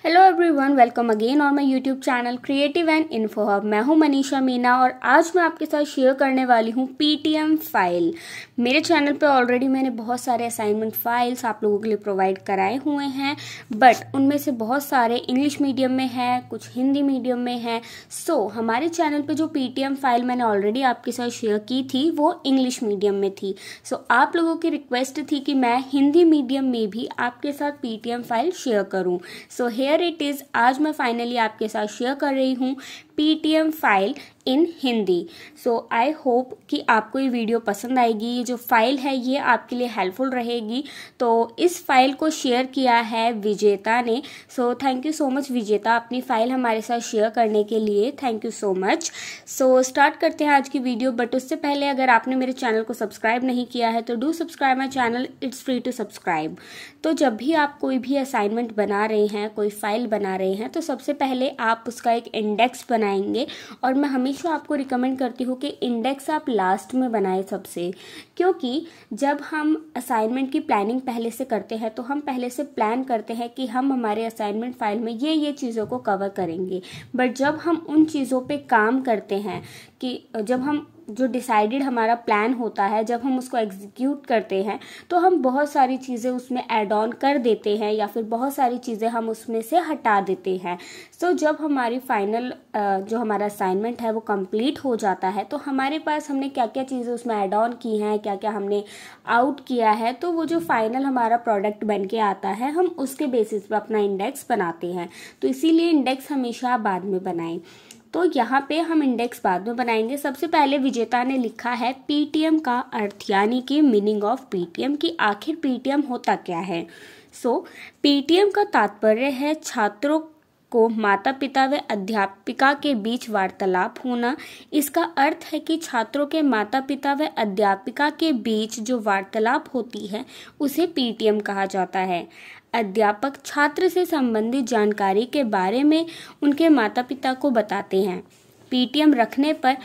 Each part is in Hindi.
Hello everyone, welcome again on my YouTube channel creative and info hub. मैं हूं मनीषा मीना और आज मैं आपके साथ शेयर करने वाली हूं पीटीएम फाइल। मेरे चैनल पे ऑलरेडी मैंने बहुत सारे असाइनमेंट फाइल्स आप लोगों के लिए प्रोवाइड कराए हुए हैं, बट उनमें से बहुत सारे इंग्लिश मीडियम में हैं, कुछ हिंदी मीडियम में हैं। सो हमारे चैनल पे जो पीटीएम फाइल मैंने ऑलरेडी आपके साथ शेयर की थी वो इंग्लिश मीडियम में थी। सो आप लोगों की रिक्वेस्ट थी कि मैं हिंदी मीडियम में भी आपके साथ पीटीएम फाइल शेयर करूँ। सो हेयर इट इज, आज मैं फाइनली आपके साथ शेयर कर रही हूँ PTM file in Hindi. So I hope कि आपको ये वीडियो पसंद आएगी। ये जो फाइल है ये आपके लिए हेल्पफुल रहेगी। तो इस फाइल को शेयर किया है विजेता ने। So thank you so much विजेता, अपनी फाइल हमारे साथ शेयर करने के लिए। Thank you so much. So start करते हैं आज की वीडियो, बट उससे पहले अगर आपने मेरे चैनल को सब्सक्राइब नहीं किया है तो do subscribe my channel, it's free to subscribe. तो जब भी आप कोई भी असाइनमेंट बना रहे हैं, कोई फाइल बना रहे हैं, तो सबसे पहले आप उसका एक इंडेक्स बनाएंगे। और मैं हमेशा आपको रिकमेंड करती हूँ कि इंडेक्स आप लास्ट में बनाएं सबसे, क्योंकि जब हम असाइनमेंट की प्लानिंग पहले से करते हैं तो हम पहले से प्लान करते हैं कि हम हमारे असाइनमेंट फाइल में ये चीज़ों को कवर करेंगे। बट जब हम उन चीज़ों पे काम करते हैं, कि जब हम जो डिसाइडेड हमारा प्लान होता है, जब हम उसको एग्जीक्यूट करते हैं तो हम बहुत सारी चीज़ें उसमें ऐड ऑन कर देते हैं या फिर बहुत सारी चीज़ें हम उसमें से हटा देते हैं। सो जब हमारी फाइनल जो हमारा असाइनमेंट है वो कंप्लीट हो जाता है तो हमारे पास हमने क्या क्या चीज़ें उसमें ऐड ऑन की हैं, क्या क्या हमने आउट किया है, तो वो जो फाइनल हमारा प्रोडक्ट बन के आता है हम उसके बेसिस पे अपना इंडेक्स बनाते हैं। तो इसीलिए इंडेक्स हमेशा बाद में बनाएं। तो यहाँ पे हम इंडेक्स बाद में बनाएंगे। सबसे पहले विजेता ने लिखा है पीटीएम का अर्थ, यानी कि मीनिंग ऑफ पीटीएम, कि आखिर पीटीएम होता क्या है। सो पीटीएम का तात्पर्य है छात्रों को माता पिता व अध्यापिका के बीच वार्तालाप होना। इसका अर्थ है कि छात्रों के माता पिता व अध्यापिका के बीच जो वार्तालाप होती है उसे पीटीएम कहा जाता है। अध्यापक छात्र से संबंधित जानकारी के बारे में उनके माता पिता को बताते हैं। पीटीएम रखने पर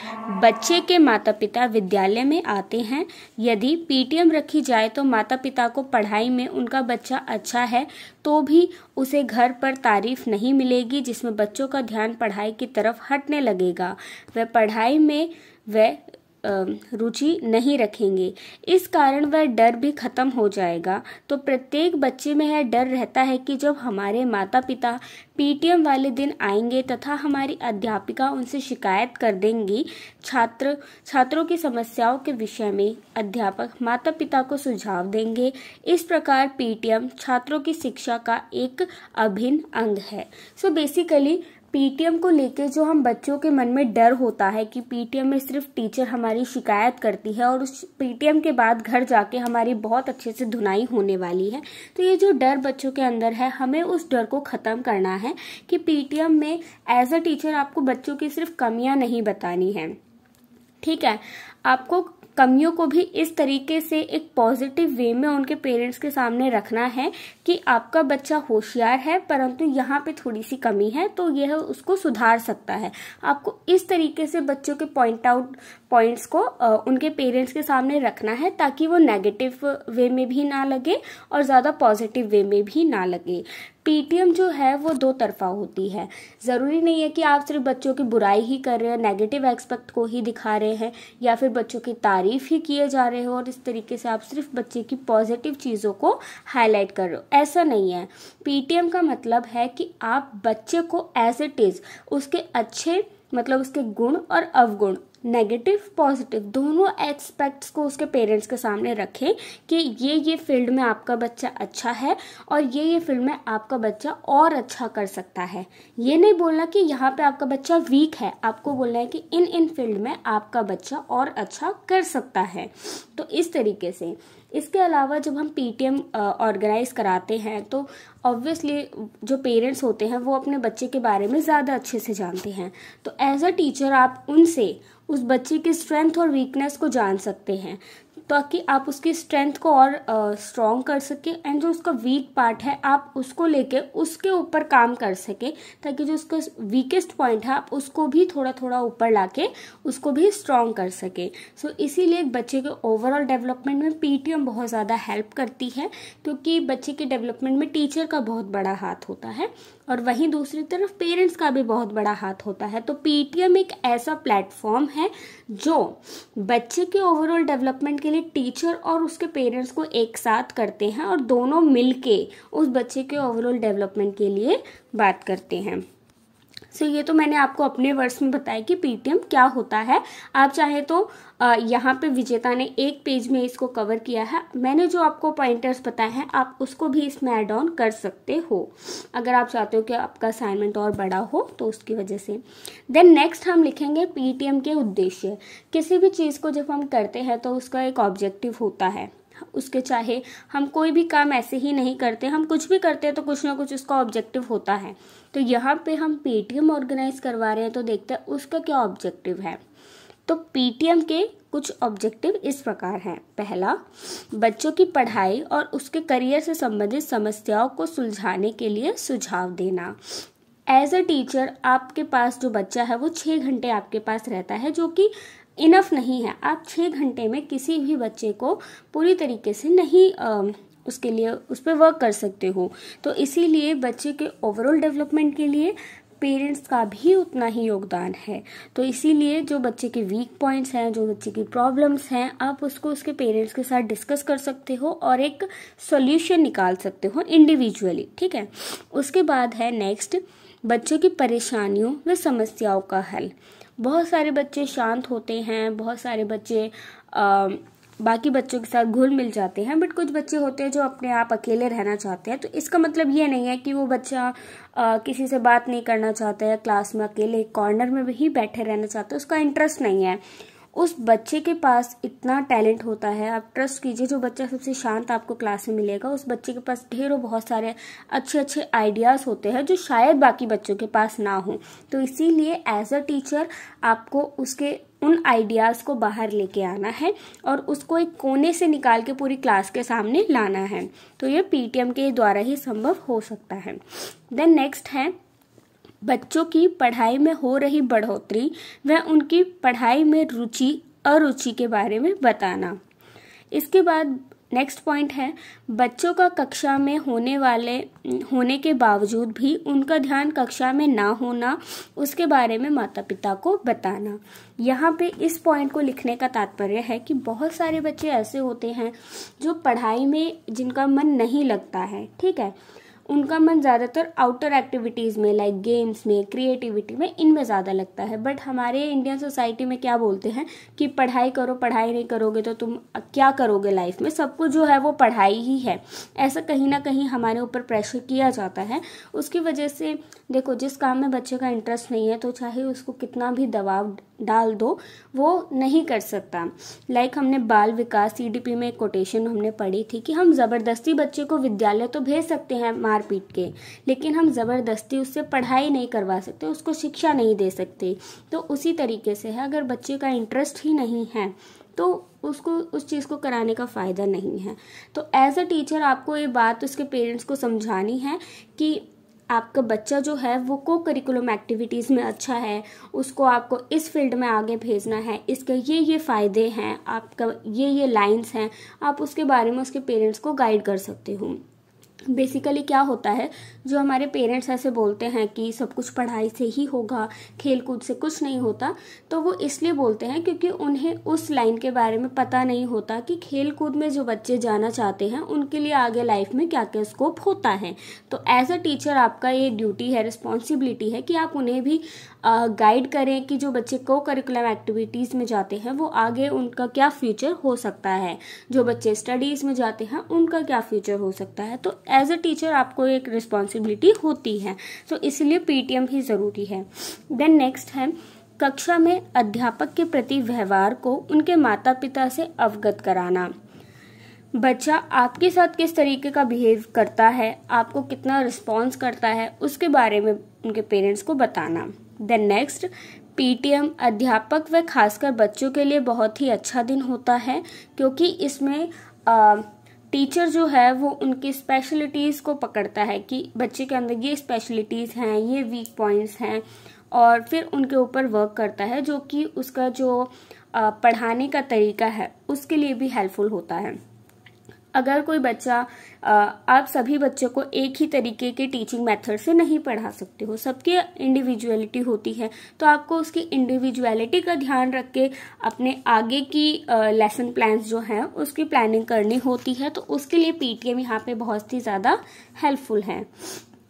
बच्चे के माता पिता विद्यालय में आते हैं। यदि पीटीएम रखी जाए तो माता पिता को पढ़ाई में उनका बच्चा अच्छा है तो भी उसे घर पर तारीफ नहीं मिलेगी, जिसमें बच्चों का ध्यान पढ़ाई की तरफ हटने लगेगा। वह पढ़ाई में वह रुचि नहीं रखेंगे। इस कारण वह डर भी खत्म हो जाएगा। तो प्रत्येक बच्चे में यह डर रहता है कि जब हमारे माता पिता पीटीएम वाले दिन आएंगे तथा हमारी अध्यापिका उनसे शिकायत कर देंगी। छात्रों की समस्याओं के विषय में अध्यापक माता पिता को सुझाव देंगे। इस प्रकार पीटीएम छात्रों की शिक्षा का एक अभिन्न अंग है। सो बेसिकली पीटीएम को लेके जो हम बच्चों के मन में डर होता है कि पीटीएम में सिर्फ टीचर हमारी शिकायत करती है और उस पीटीएम के बाद घर जाके हमारी बहुत अच्छे से धुनाई होने वाली है, तो ये जो डर बच्चों के अंदर है हमें उस डर को खत्म करना है कि पीटीएम में एज अ टीचर आपको बच्चों की सिर्फ कमियां नहीं बतानी है। ठीक है, आपको कमियों को भी इस तरीके से एक पॉजिटिव वे में उनके पेरेंट्स के सामने रखना है कि आपका बच्चा होशियार है परंतु यहाँ पे थोड़ी सी कमी है तो यह उसको सुधार सकता है। आपको इस तरीके से बच्चों के पॉइंट्स को उनके पेरेंट्स के सामने रखना है ताकि वो नेगेटिव वे में भी ना लगे और ज़्यादा पॉजिटिव वे में भी ना लगे। पीटीएम जो है वो दो तरफा होती है। ज़रूरी नहीं है कि आप सिर्फ बच्चों की बुराई ही कर रहे हैं, नेगेटिव एस्पेक्ट को ही दिखा रहे हैं या फिर बच्चों की तारीफ ही किए जा रहे हो और इस तरीके से आप सिर्फ बच्चे की पॉजिटिव चीज़ों को हाईलाइट कर रहे हो। ऐसा नहीं है। पीटीएम का मतलब है कि आप बच्चे को एज इट इज़ उसके अच्छे मतलब उसके गुण और अवगुण, नेगेटिव पॉजिटिव दोनों एस्पेक्ट्स को उसके पेरेंट्स के सामने रखें कि ये फील्ड में आपका बच्चा अच्छा है और ये फील्ड में आपका बच्चा और अच्छा कर सकता है। ये नहीं बोलना कि यहाँ पे आपका बच्चा वीक है, आपको बोलना है कि इन फील्ड में आपका बच्चा और अच्छा कर सकता है। तो इस तरीके से इसके अलावा जब हम पीटीएम ऑर्गेनाइज कराते हैं तो ऑब्वियसली जो पेरेंट्स होते हैं वो अपने बच्चे के बारे में ज़्यादा अच्छे से जानते हैं। तो एज अ टीचर आप उनसे उस बच्चे की स्ट्रेंथ और वीकनेस को जान सकते हैं ताकि आप उसकी स्ट्रेंथ को और स्ट्रॉन्ग कर सके, एंड जो उसका वीक पार्ट है आप उसको लेके उसके ऊपर काम कर सके, ताकि जो उसका वीकेस्ट पॉइंट है आप उसको भी थोड़ा थोड़ा ऊपर लाके उसको भी स्ट्रॉन्ग कर सके। सो इसीलिए एक बच्चे के ओवरऑल डेवलपमेंट में पीटीएम बहुत ज़्यादा हेल्प करती है, क्योंकि बच्चे के डेवलपमेंट में टीचर का बहुत बड़ा हाथ होता है और वहीं दूसरी तरफ पेरेंट्स का भी बहुत बड़ा हाथ होता है। तो पीटीएम एक ऐसा प्लेटफॉर्म है जो बच्चे के ओवरऑल डेवलपमेंट के लिए टीचर और उसके पेरेंट्स को एक साथ करते हैं और दोनों मिलके उस बच्चे के ओवरऑल डेवलपमेंट के लिए बात करते हैं। सो ये तो मैंने आपको अपने वर्ड्स में बताया कि पीटीएम क्या होता है। आप चाहे तो यहाँ पे विजेता ने एक पेज में इसको कवर किया है, मैंने जो आपको पॉइंटर्स बताए हैं आप उसको भी इसमें ऐड ऑन कर सकते हो अगर आप चाहते हो कि आपका असाइनमेंट और बड़ा हो तो उसकी वजह से। देन नेक्स्ट हम लिखेंगे पीटीएम के उद्देश्य। किसी भी चीज़ को जब हम करते हैं तो उसका एक ऑब्जेक्टिव होता है, उसके चाहे हम कोई भी काम ऐसे ही नहीं करते, हम कुछ भी करते हैं तो कुछ ना कुछ उसका ऑब्जेक्टिव होता है। तो यहाँ पे हम पीटीएम ऑर्गेनाइज करवा रहे हैं तो देखते हैं उसका क्या ऑब्जेक्टिव है। तो पीटीएम के कुछ ऑब्जेक्टिव इस प्रकार हैं। पहला, बच्चों की पढ़ाई और उसके करियर से संबंधित समस्याओं को सुलझाने के लिए सुझाव देना। एज अ टीचर आपके पास जो बच्चा है वो 6 घंटे आपके पास रहता है, जो कि इनफ नहीं है। आप 6 घंटे में किसी भी बच्चे को पूरी तरीके से नहीं उसके लिए उस पर वर्क कर सकते हो। तो इसीलिए बच्चे के ओवरऑल डेवलपमेंट के लिए पेरेंट्स का भी उतना ही योगदान है। तो इसीलिए जो बच्चे के वीक पॉइंट्स हैं, जो बच्चे की प्रॉब्लम्स हैं, आप उसको उसके पेरेंट्स के साथ डिस्कस कर सकते हो और एक सॉल्यूशन निकाल सकते हो इंडिविजुअली, ठीक है। उसके बाद है नेक्स्ट, बच्चों की परेशानियों व समस्याओं का हल। बहुत सारे बच्चे शांत होते हैं, बहुत सारे बच्चे बाकी बच्चों के साथ घुल मिल जाते हैं, बट कुछ बच्चे होते हैं जो अपने आप अकेले रहना चाहते हैं। तो इसका मतलब ये नहीं है कि वो बच्चा किसी से बात नहीं करना चाहता है, क्लास में अकेले कॉर्नर में ही बैठे रहना चाहता है, उसका इंटरेस्ट नहीं है। उस बच्चे के पास इतना टैलेंट होता है, आप ट्रस्ट कीजिए, जो बच्चा सबसे शांत आपको क्लास में मिलेगा उस बच्चे के पास ढेरों बहुत सारे अच्छे अच्छे आइडियाज़ होते हैं जो शायद बाकी बच्चों के पास ना हो। तो इसीलिए एज अ टीचर आपको उसके उन आइडियाज़ को बाहर लेके आना है और उसको एक कोने से निकाल के पूरी क्लास के सामने लाना है। तो ये पीटीएम के द्वारा ही संभव हो सकता है। देन नेक्स्ट है, बच्चों की पढ़ाई में हो रही बढ़ोतरी व उनकी पढ़ाई में रुचि अरुचि के बारे में बताना। इसके बाद नेक्स्ट पॉइंट है, बच्चों का कक्षा में होने के बावजूद भी उनका ध्यान कक्षा में ना होना, उसके बारे में माता पिता को बताना। यहाँ पे इस पॉइंट को लिखने का तात्पर्य है कि बहुत सारे बच्चे ऐसे होते हैं जो पढ़ाई में जिनका मन नहीं लगता है, ठीक है, उनका मन ज़्यादातर आउटर एक्टिविटीज़ में लाइक गेम्स में, क्रिएटिविटी में, इनमें ज़्यादा लगता है। बट हमारे इंडियन सोसाइटी में क्या बोलते हैं कि पढ़ाई करो, पढ़ाई नहीं करोगे तो तुम क्या करोगे लाइफ में, सब कुछ जो है वो पढ़ाई ही है। ऐसा कहीं ना कहीं हमारे ऊपर प्रेशर किया जाता है। उसकी वजह से देखो, जिस काम में बच्चे का इंटरेस्ट नहीं है तो चाहे उसको कितना भी दबाव डाल दो वो नहीं कर सकता। लाइक हमने बाल विकास सीडीपी में एक कोटेशन हमने पढ़ी थी कि हम ज़बरदस्ती बच्चे को विद्यालय तो भेज सकते हैं मार पीट के, लेकिन हम ज़बरदस्ती उससे पढ़ाई नहीं करवा सकते, उसको शिक्षा नहीं दे सकते। तो उसी तरीके से है, अगर बच्चे का इंटरेस्ट ही नहीं है तो उसको उस चीज़ को कराने का फ़ायदा नहीं है। तो एज अ टीचर आपको ये बात उसके पेरेंट्स को समझानी है कि आपका बच्चा जो है वो को करिकुलम एक्टिविटीज़ में अच्छा है, उसको आपको इस फील्ड में आगे भेजना है, इसके ये फ़ायदे हैं, आपका ये लाइंस हैं, आप उसके बारे में उसके पेरेंट्स को गाइड कर सकते हो। बेसिकली क्या होता है, जो हमारे पेरेंट्स ऐसे बोलते हैं कि सब कुछ पढ़ाई से ही होगा, खेल कूद से कुछ नहीं होता, तो वो इसलिए बोलते हैं क्योंकि उन्हें उस लाइन के बारे में पता नहीं होता कि खेल कूद में जो बच्चे जाना चाहते हैं उनके लिए आगे लाइफ में क्या क्या स्कोप होता है। तो एज अ टीचर आपका ये ड्यूटी है, रिस्पॉन्सिबिलिटी है कि आप उन्हें भी गाइड करें कि जो बच्चे को करिकुलम एक्टिविटीज़ में जाते हैं वो आगे उनका क्या फ्यूचर हो सकता है, जो बच्चे स्टडीज़ में जाते हैं उनका क्या फ्यूचर हो सकता है। तो एज अ टीचर आपको एक रिस्पॉन्सिबिलिटी होती है, तो इसलिए पीटीएम भी ज़रूरी है। देन नेक्स्ट है, कक्षा में अध्यापक के प्रति व्यवहार को उनके माता पिता से अवगत कराना। बच्चा आपके साथ किस तरीके का बिहेव करता है, आपको कितना रिस्पॉन्स करता है, उसके बारे में उनके पेरेंट्स को बताना। देन नेक्स्ट, पीटीएम अध्यापक व खासकर बच्चों के लिए बहुत ही अच्छा दिन होता है, क्योंकि इसमें टीचर जो है वो उनकी स्पेशलिटीज़ को पकड़ता है कि बच्चे के अंदर ये स्पेशलिटीज़ हैं, ये वीक पॉइंट्स हैं, और फिर उनके ऊपर वर्क करता है, जो कि उसका जो पढ़ाने का तरीका है उसके लिए भी हेल्पफुल होता है। अगर कोई बच्चा आप सभी बच्चों को एक ही तरीके के टीचिंग मेथड से नहीं पढ़ा सकते हो, सबकी इंडिविजुअलिटी होती है, तो आपको उसकी इंडिविजुअलिटी का ध्यान रख के अपने आगे की लेसन प्लान्स जो हैं उसकी प्लानिंग करनी होती है। तो उसके लिए पीटीएम यहाँ पे बहुत ही ज़्यादा हेल्पफुल है।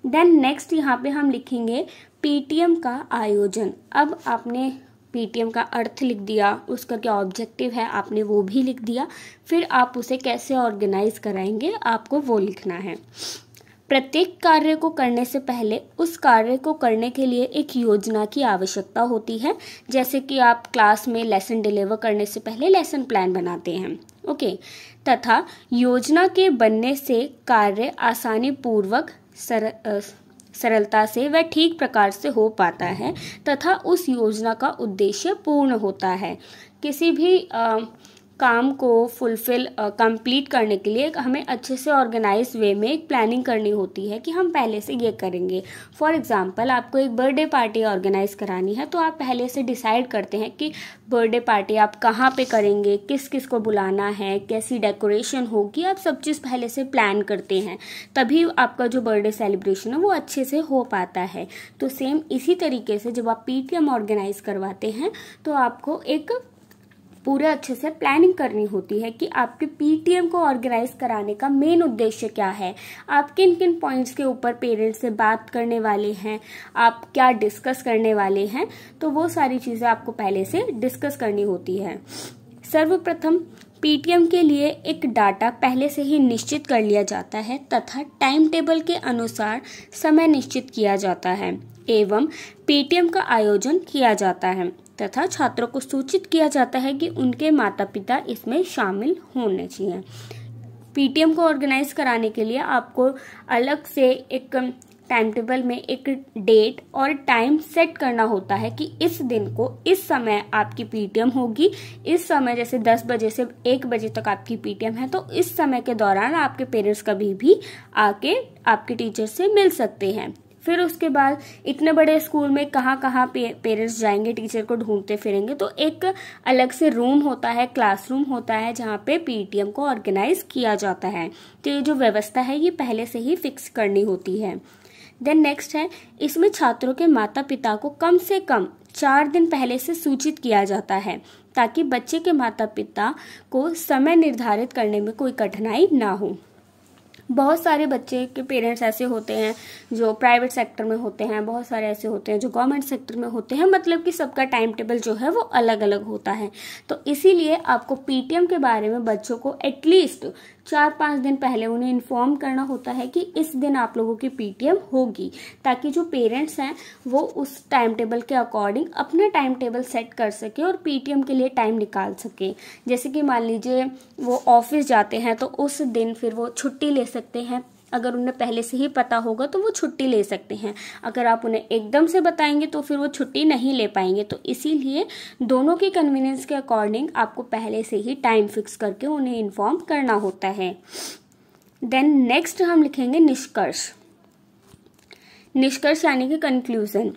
देन नेक्स्ट यहाँ पे हम लिखेंगे पीटीएम का आयोजन। अब आपने पीटीएम का अर्थ लिख दिया, उसका क्या ऑब्जेक्टिव है आपने वो भी लिख दिया, फिर आप उसे कैसे ऑर्गेनाइज कराएंगे आपको वो लिखना है। प्रत्येक कार्य को करने से पहले उस कार्य को करने के लिए एक योजना की आवश्यकता होती है, जैसे कि आप क्लास में लेसन डिलीवर करने से पहले लेसन प्लान बनाते हैं, ओके। तथा योजना के बनने से कार्य आसानी पूर्वक सरलता से व ठीक प्रकार से हो पाता है तथा उस योजना का उद्देश्य पूर्ण होता है। किसी भी काम को फुलफिल कंप्लीट करने के लिए हमें अच्छे से ऑर्गेनाइज वे में एक प्लानिंग करनी होती है कि हम पहले से ये करेंगे। फॉर एग्जांपल आपको एक बर्थडे पार्टी ऑर्गेनाइज करानी है, तो आप पहले से डिसाइड करते हैं कि बर्थडे पार्टी आप कहाँ पे करेंगे, किस किस को बुलाना है, कैसी डेकोरेशन होगी, आप सब चीज़ पहले से प्लान करते हैं, तभी आपका जो बर्थडे सेलिब्रेशन है वो अच्छे से हो पाता है। तो सेम इसी तरीके से जब आप पीटीएम ऑर्गेनाइज करवाते हैं तो आपको एक पूरे अच्छे से प्लानिंग करनी होती है कि आपके पीटीएम को ऑर्गेनाइज कराने का मेन उद्देश्य क्या है, आप किन किन पॉइंट्स के ऊपर पेरेंट्स से बात करने वाले हैं, आप क्या डिस्कस करने वाले हैं, तो वो सारी चीज़ें आपको पहले से डिस्कस करनी होती है। सर्वप्रथम पीटीएम के लिए एक डाटा पहले से ही निश्चित कर लिया जाता है तथा टाइम टेबल के अनुसार समय निश्चित किया जाता है एवं पीटीएम का आयोजन किया जाता है तथा छात्रों को सूचित किया जाता है कि उनके माता पिता इसमें शामिल होने चाहिए। पीटीएम को ऑर्गेनाइज कराने के लिए आपको अलग से एक टाइम टेबल में एक डेट और टाइम सेट करना होता है कि इस दिन को इस समय आपकी पीटीएम होगी, इस समय जैसे 10 बजे से 1 बजे तक आपकी पीटीएम है, तो इस समय के दौरान आपके पेरेंट्स कभी भी आके आपके टीचर से मिल सकते हैं। फिर उसके बाद इतने बड़े स्कूल में कहाँ कहाँ पेरेंट्स जाएंगे, टीचर को ढूंढते फिरेंगे, तो एक अलग से रूम होता है, क्लासरूम होता है जहाँ पे पीटीएम को ऑर्गेनाइज किया जाता है। तो ये जो व्यवस्था है ये पहले से ही फिक्स करनी होती है। देन नेक्स्ट है, इसमें छात्रों के माता पिता को कम से कम 4 दिन पहले से सूचित किया जाता है ताकि बच्चे के माता पिता को समय निर्धारित करने में कोई कठिनाई ना हो। बहुत सारे बच्चे के पेरेंट्स ऐसे होते हैं जो प्राइवेट सेक्टर में होते हैं, बहुत सारे ऐसे होते हैं जो गवर्नमेंट सेक्टर में होते हैं, मतलब कि सबका टाइम टेबल जो है वो अलग अलग होता है। तो इसीलिए आपको पीटीएम के बारे में बच्चों को एटलीस्ट 4-5 दिन पहले उन्हें इन्फॉर्म करना होता है कि इस दिन आप लोगों की पीटीएम होगी, ताकि जो पेरेंट्स हैं वो उस टाइम टेबल के अकॉर्डिंग अपना टाइम टेबल सेट कर सके और पीटीएम के लिए टाइम निकाल सके। जैसे कि मान लीजिए वो ऑफिस जाते हैं तो उस दिन फिर वो छुट्टी ले सकते हैं, अगर उन्हें पहले से ही पता होगा तो वो छुट्टी ले सकते हैं। अगर आप उन्हें एकदम से बताएंगे तो फिर वो छुट्टी नहीं ले पाएंगे। तो इसीलिए दोनों की कन्वीनियंस के अकॉर्डिंग आपको पहले से ही टाइम फिक्स करके उन्हें इन्फॉर्म करना होता है। देन नेक्स्ट हम लिखेंगे निष्कर्ष। निष्कर्ष यानी कि कंक्लूजन।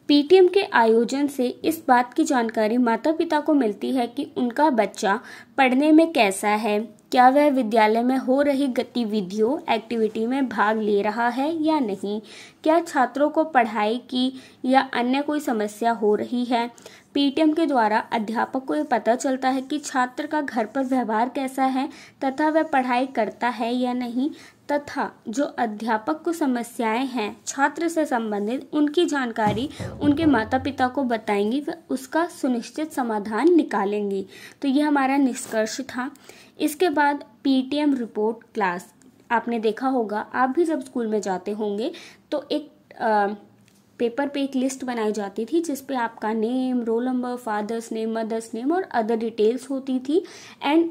पीटीएम के आयोजन से इस बात की जानकारी माता पिता को मिलती है कि उनका बच्चा पढ़ने में कैसा है, क्या वह विद्यालय में हो रही गतिविधियों एक्टिविटी में भाग ले रहा है या नहीं, क्या छात्रों को पढ़ाई की या अन्य कोई समस्या हो रही है। पीटीएम के द्वारा अध्यापक को ये पता चलता है कि छात्र का घर पर व्यवहार कैसा है तथा वह पढ़ाई करता है या नहीं, तथा जो अध्यापक को समस्याएं हैं छात्र से संबंधित उनकी जानकारी उनके माता पिता को बताएंगी, व उसका सुनिश्चित समाधान निकालेंगी। तो ये हमारा निष्कर्ष था। इसके बाद पीटीएम रिपोर्ट क्लास। आपने देखा होगा, आप भी जब स्कूल में जाते होंगे तो एक पेपर पे एक लिस्ट बनाई जाती थी जिसपे आपका name, roll number, father's name, mother's name और अदर डिटेल्स होती थी। एंड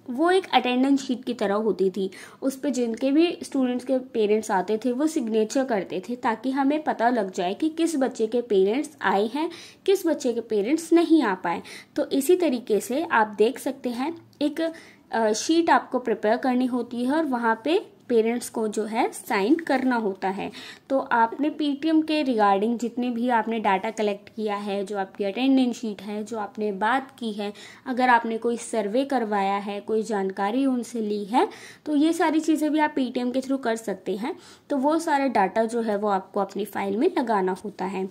वो एक अटेंडेंस शीट की तरह होती थी। उस पे जिनके भी स्टूडेंट्स के पेरेंट्स आते थे वो सिग्नेचर करते थे, ताकि हमें पता लग जाए कि किस बच्चे के पेरेंट्स आए हैं, किस बच्चे के पेरेंट्स नहीं आ पाए। तो इसी तरीके से आप देख सकते हैं, एक शीट आपको प्रिपेयर करनी होती है और वहाँ पे पेरेंट्स को जो है साइन करना होता है। तो आपने पीटीएम के रिगार्डिंग जितने भी आपने डाटा कलेक्ट किया है, जो आपकी अटेंडेंस शीट है, जो आपने बात की है, अगर आपने कोई सर्वे करवाया है, कोई जानकारी उनसे ली है, तो ये सारी चीज़ें भी आप पीटीएम के थ्रू कर सकते हैं। तो वो सारा डाटा जो है वो आपको अपनी फाइल में लगाना होता है।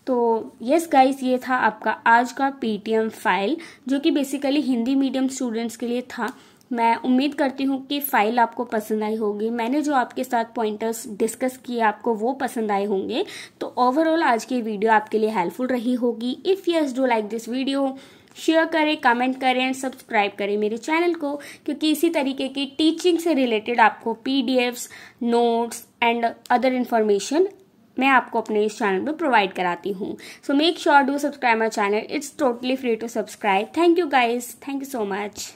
तो यस गाइस, ये था आपका आज का पीटीएम फाइल, जो कि बेसिकली हिंदी मीडियम स्टूडेंट्स के लिए था। मैं उम्मीद करती हूँ कि फाइल आपको पसंद आई होगी। मैंने जो आपके साथ पॉइंटर्स डिस्कस किए आपको वो पसंद आए होंगे। तो ओवरऑल आज की वीडियो आपके लिए हेल्पफुल रही होगी। If yes, do like this video, share करें, कमेंट करें एंड सब्सक्राइब करें मेरे चैनल को, क्योंकि इसी तरीके की टीचिंग से रिलेटेड आपको PDFs, notes and other information मैं आपको अपने इस चैनल में प्रोवाइड कराती हूँ। So make sure do subscribe my channel. It's totally free to subscribe. Thank you guys, thank you so much.